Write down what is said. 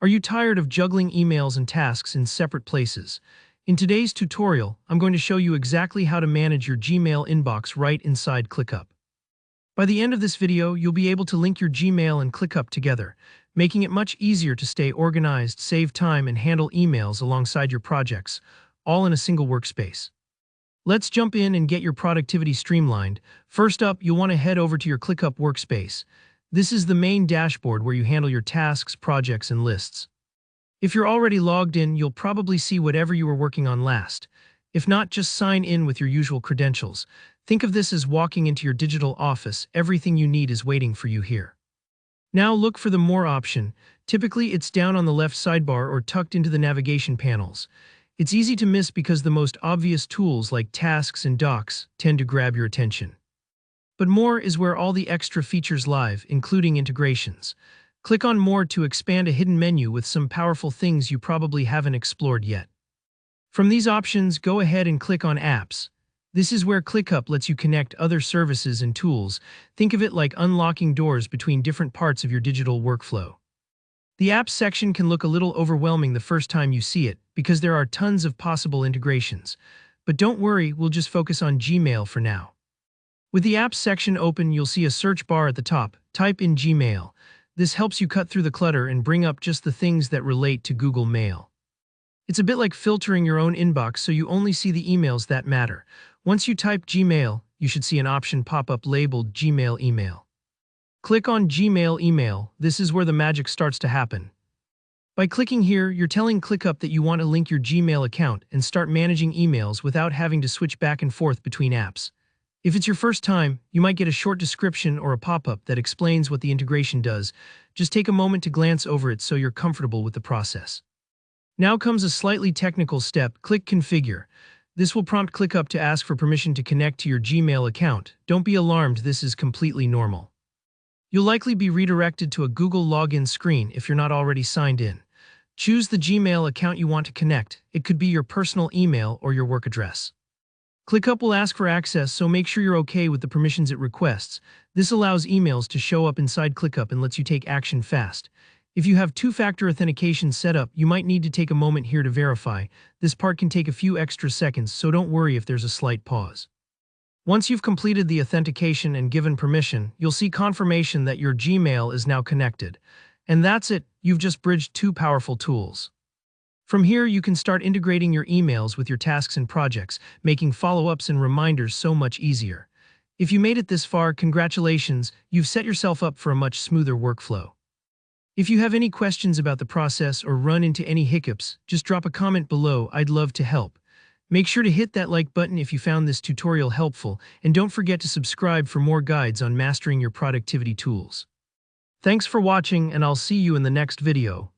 Are you tired of juggling emails and tasks in separate places? In today's tutorial, I'm going to show you exactly how to manage your Gmail inbox right inside ClickUp. By the end of this video, you'll be able to link your Gmail and ClickUp together, making it much easier to stay organized, save time, and handle emails alongside your projects, all in a single workspace. Let's jump in and get your productivity streamlined. First up, you'll want to head over to your ClickUp workspace. This is the main dashboard where you handle your tasks, projects, and lists. If you're already logged in, you'll probably see whatever you were working on last. If not, just sign in with your usual credentials. Think of this as walking into your digital office. Everything you need is waiting for you here. Now look for the More option. Typically, it's down on the left sidebar or tucked into the navigation panels. It's easy to miss because the most obvious tools like tasks and docs tend to grab your attention. But More is where all the extra features live, including integrations. Click on More to expand a hidden menu with some powerful things you probably haven't explored yet. From these options, go ahead and click on Apps. This is where ClickUp lets you connect other services and tools. Think of it like unlocking doors between different parts of your digital workflow. The Apps section can look a little overwhelming the first time you see it because there are tons of possible integrations. But don't worry, we'll just focus on Gmail for now. With the Apps section open, you'll see a search bar at the top. Type in Gmail. This helps you cut through the clutter and bring up just the things that relate to Google Mail. It's a bit like filtering your own inbox so you only see the emails that matter. Once you type Gmail, you should see an option pop up labeled Gmail Email. Click on Gmail Email. This is where the magic starts to happen. By clicking here, you're telling ClickUp that you want to link your Gmail account and start managing emails without having to switch back and forth between apps. If it's your first time, you might get a short description or a pop-up that explains what the integration does. Just take a moment to glance over it so you're comfortable with the process. Now comes a slightly technical step. Click Configure. This will prompt ClickUp to ask for permission to connect to your Gmail account. Don't be alarmed, this is completely normal. You'll likely be redirected to a Google login screen if you're not already signed in. Choose the Gmail account you want to connect. It could be your personal email or your work address. ClickUp will ask for access, so make sure you're okay with the permissions it requests. This allows emails to show up inside ClickUp and lets you take action fast. If you have two-factor authentication set up, you might need to take a moment here to verify. This part can take a few extra seconds, so don't worry if there's a slight pause. Once you've completed the authentication and given permission, you'll see confirmation that your Gmail is now connected. And that's it, you've just bridged two powerful tools. From here, you can start integrating your emails with your tasks and projects, making follow-ups and reminders so much easier. If you made it this far, congratulations, you've set yourself up for a much smoother workflow. If you have any questions about the process or run into any hiccups, just drop a comment below. I'd love to help. Make sure to hit that like button if you found this tutorial helpful, and don't forget to subscribe for more guides on mastering your productivity tools. Thanks for watching, and I'll see you in the next video.